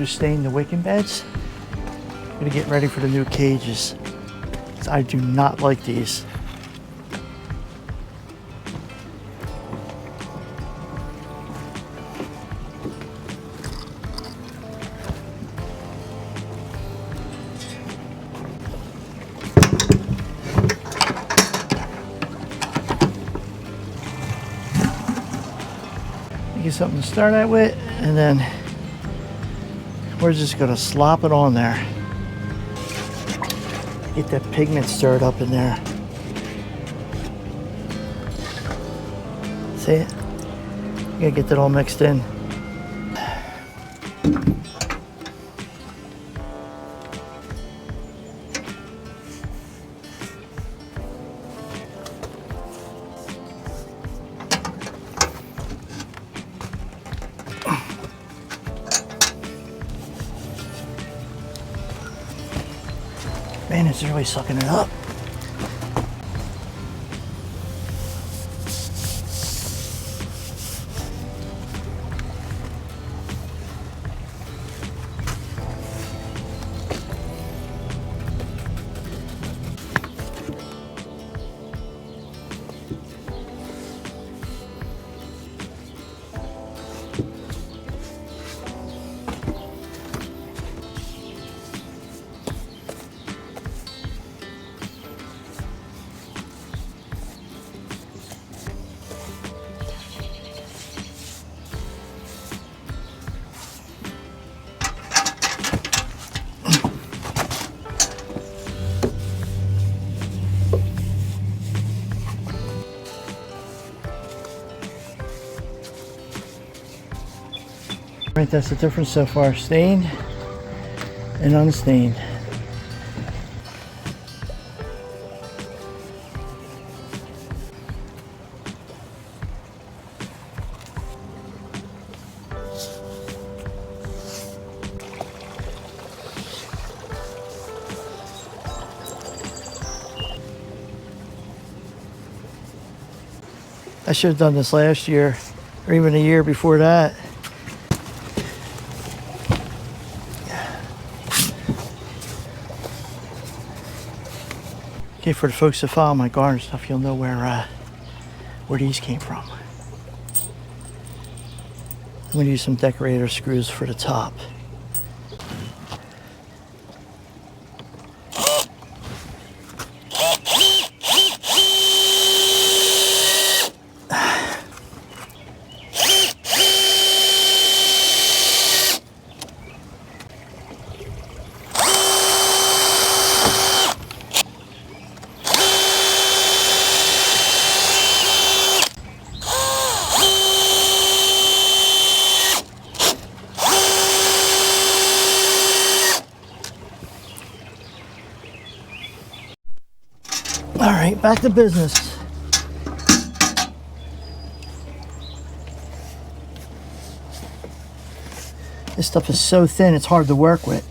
to stain the wicking beds. I'm gonna get ready for the new cages. I do not like these. Get something to start out with, and then we're just gonna slop it on there. Get that pigment stirred up in there. See it? You gotta get that all mixed in. Man, it's really sucking it up. Right, that's the difference so far, stained and unstained. I should have done this last year, or even a year before that. Okay, for the folks that follow my garden stuff, you'll know where these came from. I'm going to use some decorator screws for the top. All right, back to business. This stuff is so thin, it's hard to work with.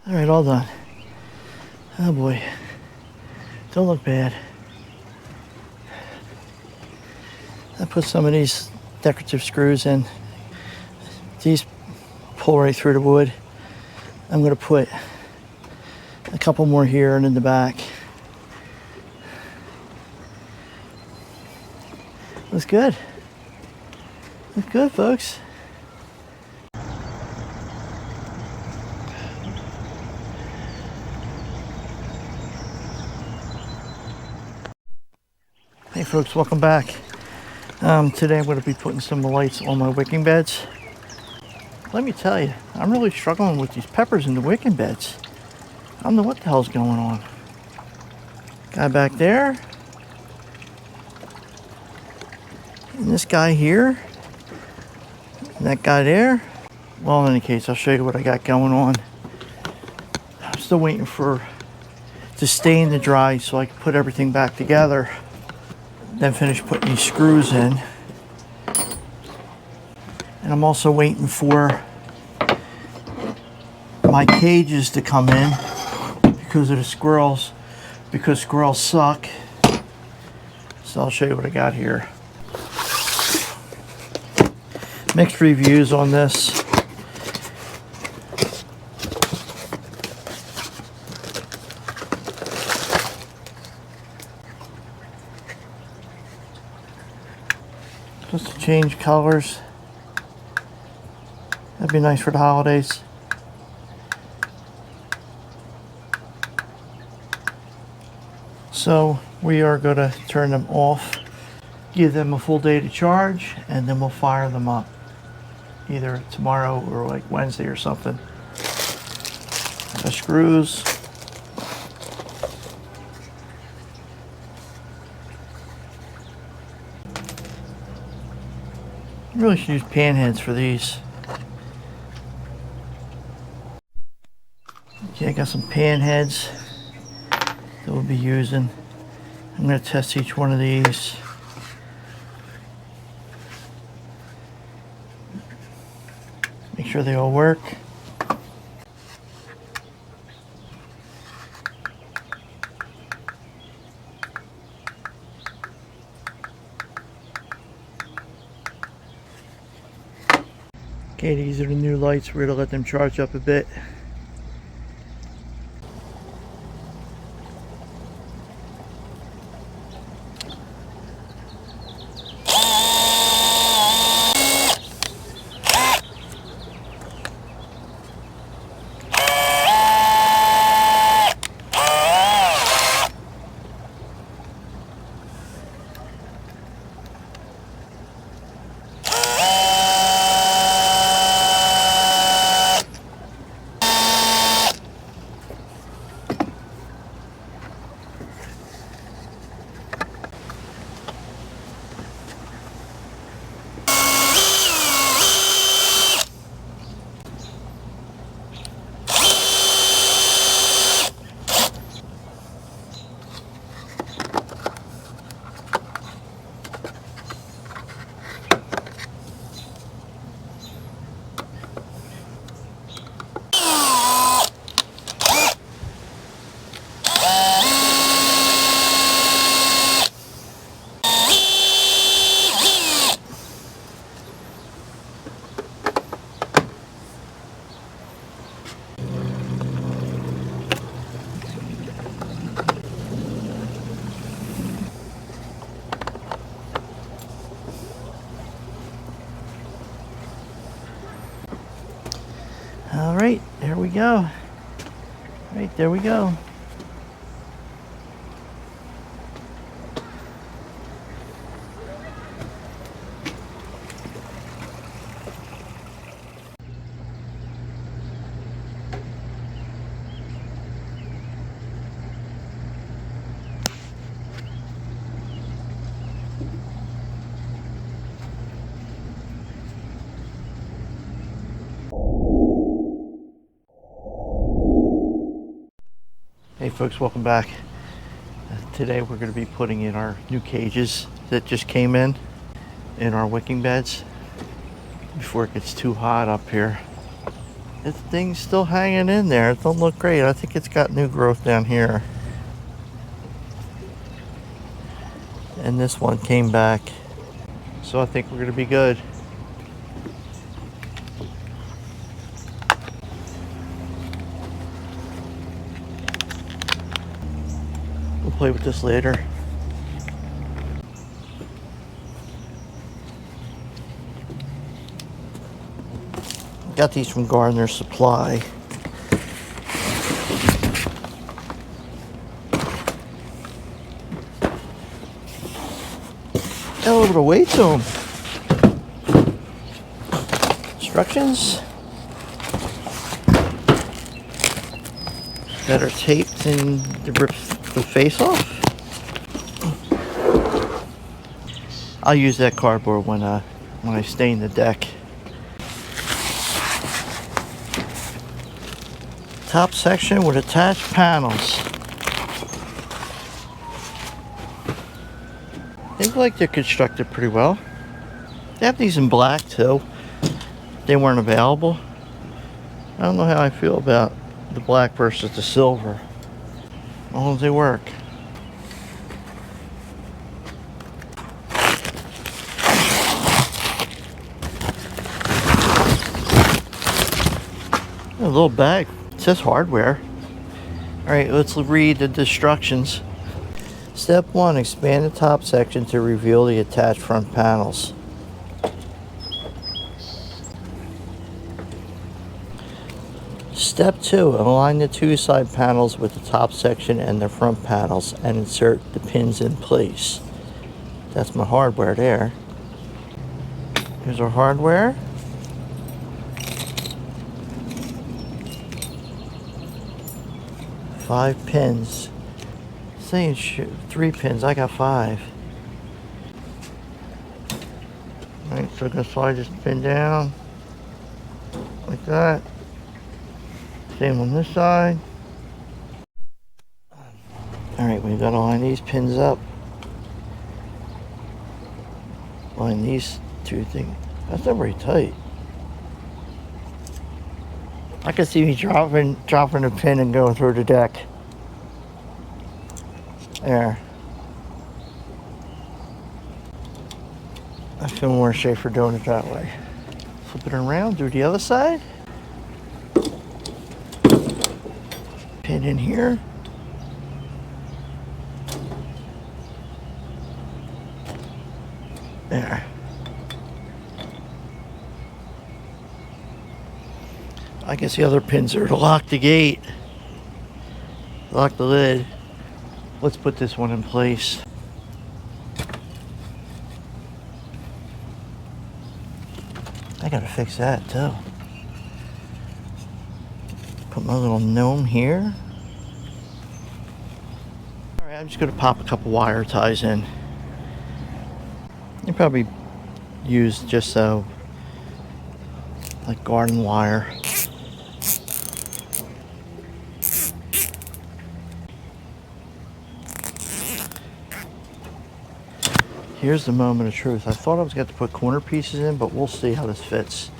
All right, all done. Oh boy, don't look bad. I put some of these decorative screws in. These pull right through the wood. I'm gonna put a couple more here and in the back. Looks good. Looks good, folks. Hey folks, welcome back. Today I'm going to be putting some lights on my wicking beds. Let me tell you, I'm really struggling with these peppers in the wicking beds. I don't know what the hell's going on. Guy back there. And this guy here. And that guy there. Well, in any case, I'll show you what I got going on. I'm still waiting for to stain to dry so I can put everything back together. Then finish putting these screws in. And I'm also waiting for my cages to come in because of the squirrels, because squirrels suck. So I'll show you what I got here. Mixed reviews on this. Just to change colors. That'd be nice for the holidays. So we are going to turn them off, give them a full day to charge, and then we'll fire them up either tomorrow or like Wednesday or something. The screws. I really should use pan heads for these. Okay, I got some pan heads that we'll be using. I'm going to test each one of these. Make sure they all work. Okay, these are the new lights. We're going to let them charge up a bit. All right, there we go. Right, there we go. Hey folks, welcome back. Today we're going to be putting in our new cages that just came in our wicking beds before it gets too hot up here. This thing's still hanging in there. It don't look great. I think it's got new growth down here. And this one came back. So I think we're going to be good. We'll play with this later. Got these from Gardener Supply. Got a little bit of weight to them. Instructions. better tape than to rip the face off. I'll use that cardboard when I stain the deck. Top section with attached panels. They look like they're constructed pretty well. They have these in black too. They weren't available. I don't know how I feel about the black versus the silver. As long as they work. A little bag. It says hardware. Alright, let's read the instructions. Step 1. Expand the top section to reveal the attached front panels. Step 2. Align the two side panels with the top section and the front panels and insert the pins in place. That's my hardware there. Here's our hardware. Five pins. Saying 3 pins, I got 5. Alright, so I'm gonna slide this pin down like that. Same on this side. Alright, we've got to line these pins up. Line these two things. That's not very tight. I can see me dropping a pin and going through the deck. There. I feel more safer doing it that way. Flip it around, do the other side. Pin in here. There. I guess the other pins are to lock the gate. Lock the lid. Let's put this one in place. I gotta fix that too. Put my little gnome here. Alright, I'm just gonna pop a couple wire ties in. You probably use just so like garden wire. Here's the moment of truth. I thought I was going to put corner pieces in, but we'll see how this fits.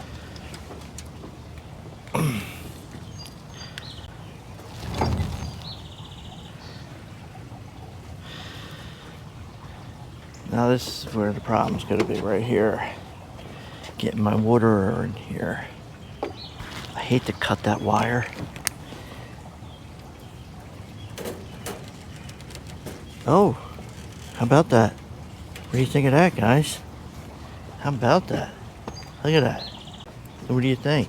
Now this is where the problem's going to be, right here. Getting my water in here. I hate to cut that wire. Oh, how about that? What do you think of that, guys? How about that? Look at that. What do you think?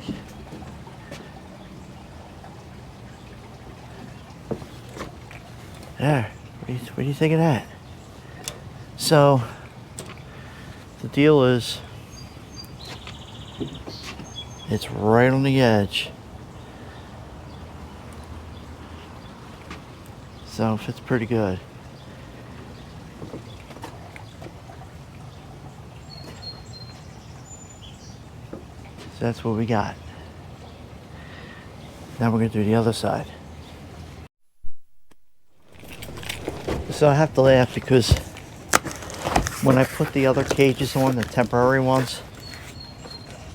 There. What do you think of that? So, the deal is, it's right on the edge. So, it fits pretty good. That's what we got. Now we're going to do the other side. So I have to laugh because when I put the other cages on, the temporary ones,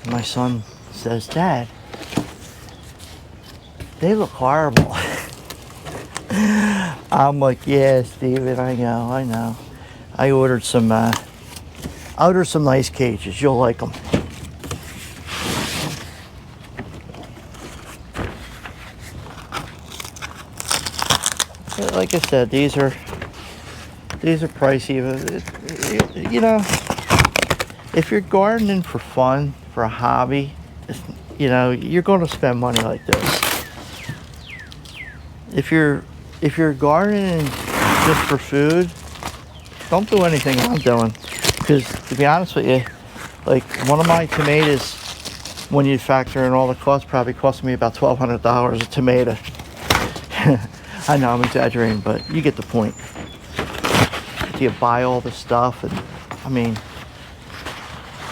my son says, "Dad, they look horrible." I'm like, "Yeah, Steven, I know. I ordered some nice cages. You'll like them." Like I said, these are pricey. You know, if you're gardening for fun, for a hobby, you know, you're going to spend money like this. If you're gardening just for food, don't do anything I'm doing. Because to be honest with you, like one of my tomatoes, when you factor in all the costs, probably cost me about $1,200 a tomato. I know I'm exaggerating, but you get the point. Do you buy all the stuff? And I mean,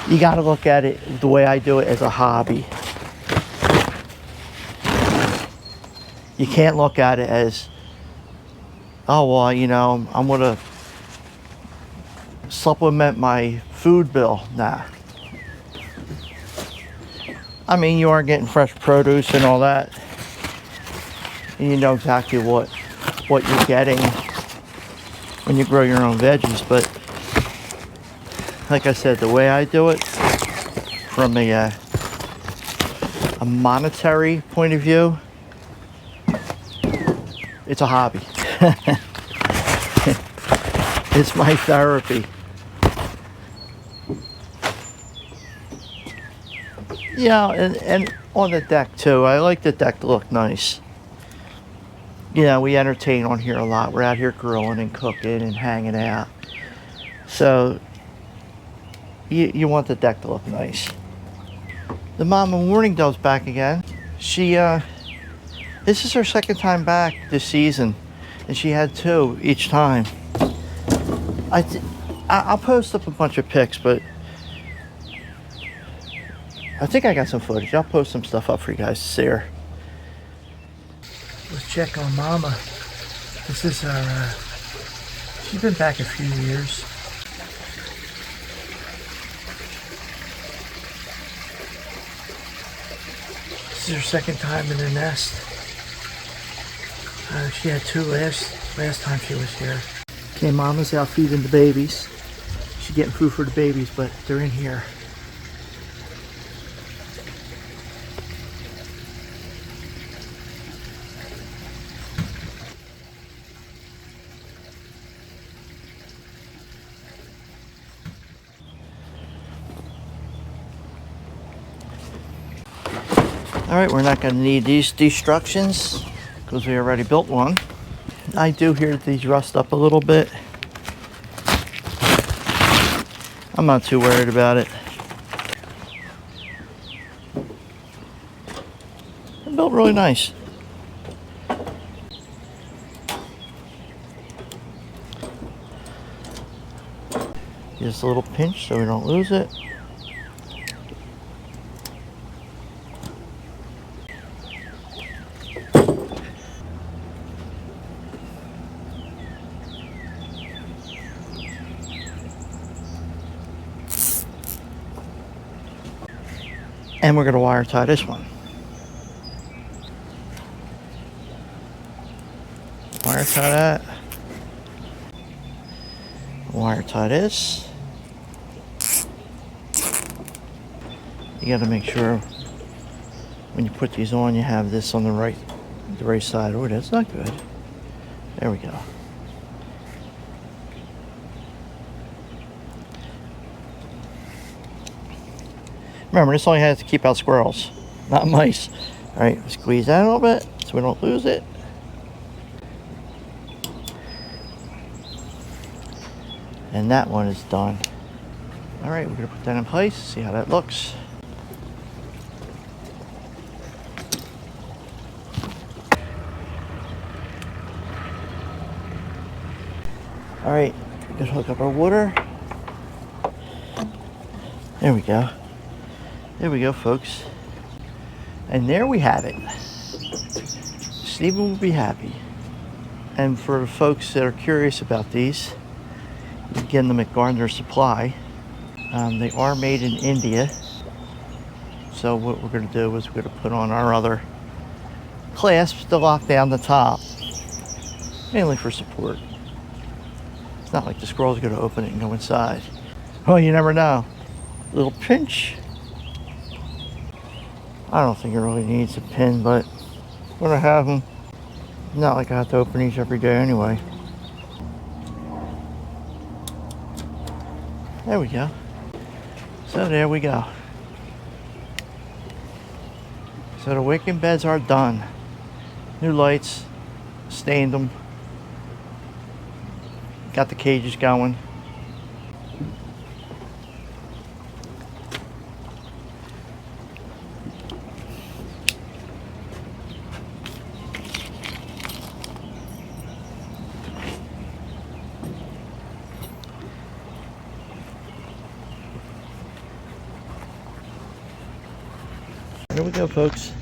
you got to look at it the way I do it, as a hobby. You can't look at it as, oh, well, you know, I'm going to supplement my food bill. Nah. I mean, you are getting fresh produce and all that. And you know exactly what you're getting when you grow your own veggies. But like I said, the way I do it, from a monetary point of view, it's a hobby. It's my therapy. Yeah, and on the deck too. I like the deck to look nice. You know, we entertain on here a lot. We're out here grilling and cooking and hanging out. So you want the deck to look nice. The Mama Morning Dove's back again. She this is her second time back this season, and she had 2 each time. I'll post up a bunch of pics, but I think I got some footage. I'll post some stuff up for you guys to see her. Let's check on Mama. This is our, she's been back a few years. This is her second time in the nest. She had 2 last time she was here. Okay, Mama's out feeding the babies. She's getting food for the babies, but they're in here. Alright, we're not going to need these destructions because we already built one. I do hear these rust up a little bit. I'm not too worried about it. They're built really nice. Just a little pinch so we don't lose it. And we're going to wire tie this one. Wire tie that. Wire tie this. You got to make sure when you put these on, you have this on the right side. Oh, that's not good. There we go. Remember, this only has to keep out squirrels, not mice. All right, squeeze that a little bit so we don't lose it. And that one is done. All right, we're gonna put that in place, see how that looks. All right, we're gonna hook up our water. There we go. There we go, folks. And there we have it. Stephen will be happy. And for the folks that are curious about these, you can get them at Gardner Supply. They are made in India. So what we're going to do is we're going to put on our other clasps to lock down the top. Mainly for support. It's not like the squirrel's going to open it and go inside. Oh, you never know. Little pinch. I don't think it really needs a pin, but I'm gonna have them. Not like I have to open these every day anyway. There we go. So there we go. So the Wicking beds are done. New lights, stained them. Got the cages going. Here we go, folks.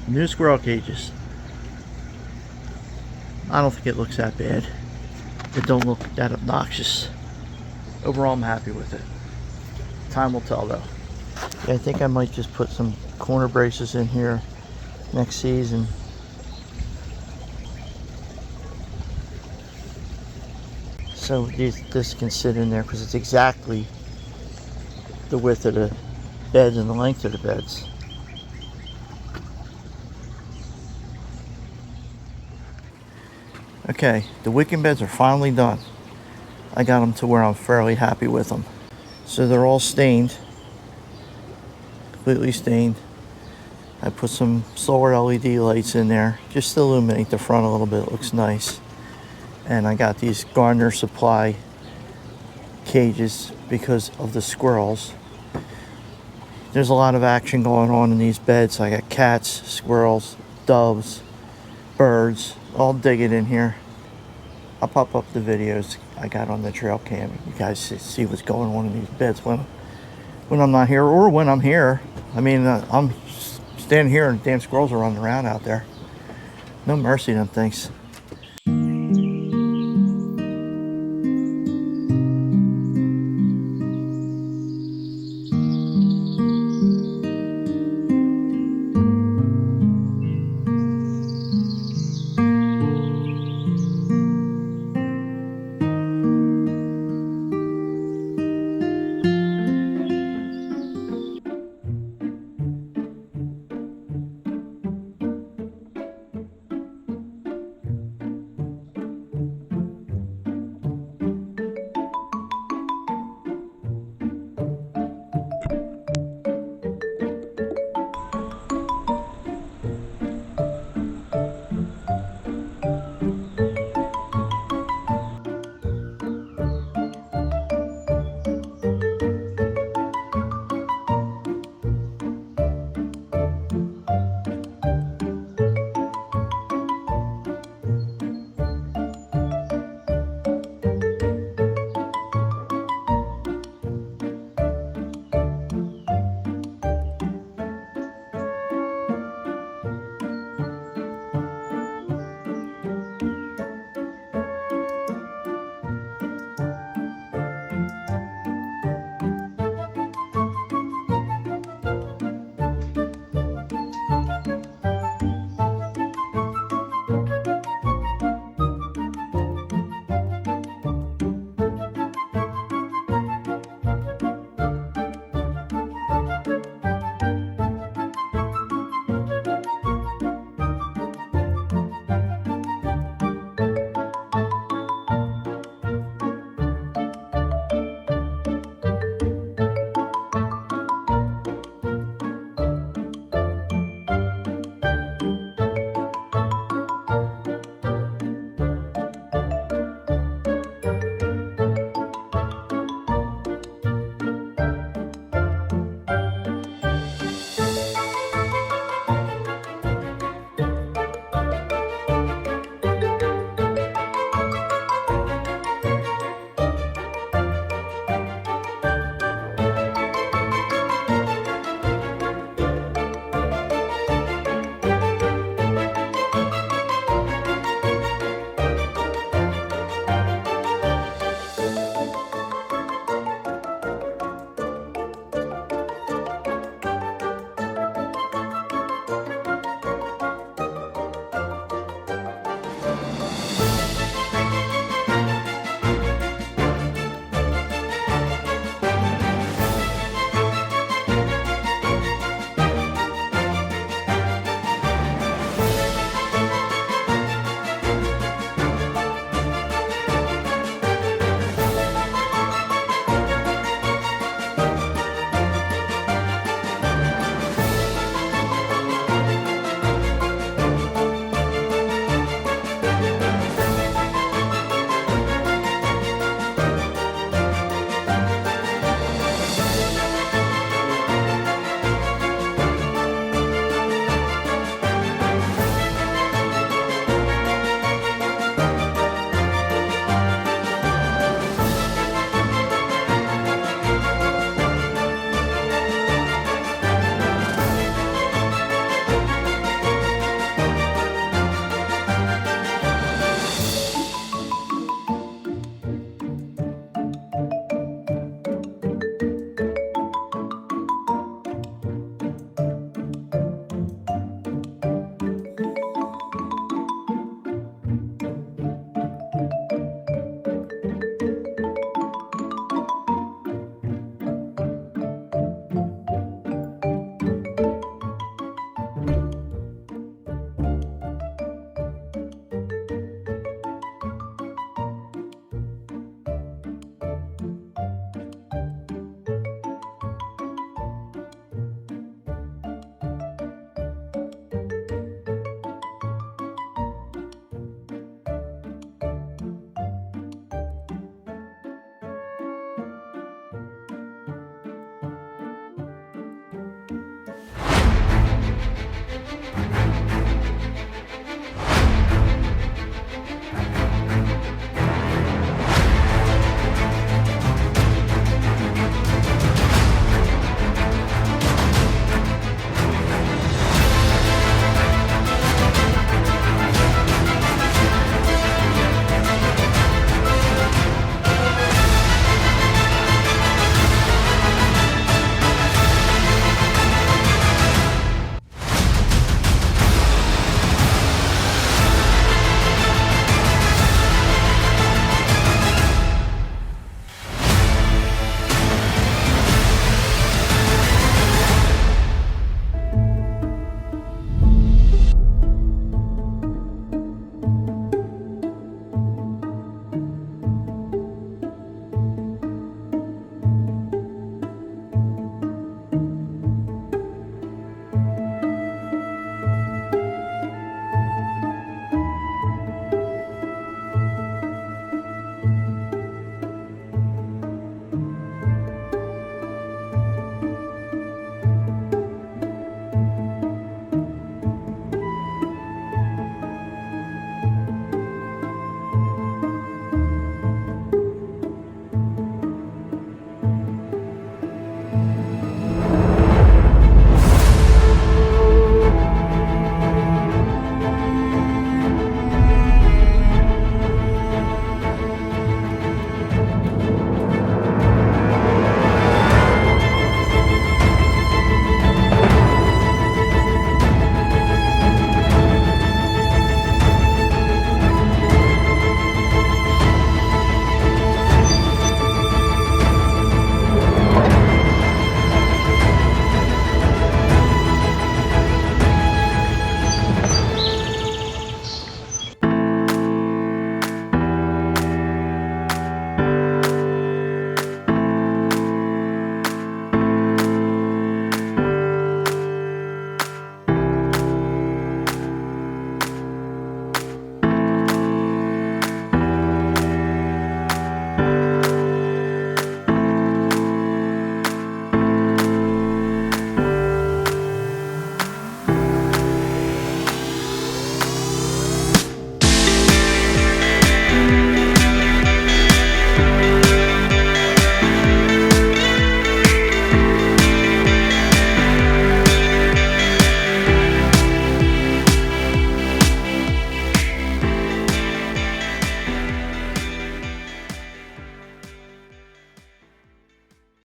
New squirrel cages. I don't think it looks that bad. It don't look that obnoxious. Overall, I'm happy with it. Time will tell, though. Yeah, I think I might just put some corner braces in here next season. So this can sit in there because it's exactly the width of the beds and the length of the beds. Okay, the wicking beds are finally done. I got them to where I'm fairly happy with them. So they're all stained, completely stained. I put some solar LED lights in there just to illuminate the front a little bit. It looks nice. And I got these Gardener Supply cages because of the squirrels. There's a lot of action going on in these beds. I got cats, squirrels, doves, birds, all digging in here. I'll pop up the videos I got on the trail cam. You guys see what's going on in these beds when I'm not here or when I'm here. I mean, I'm standing here and damn squirrels are running around out there. No mercy, them things.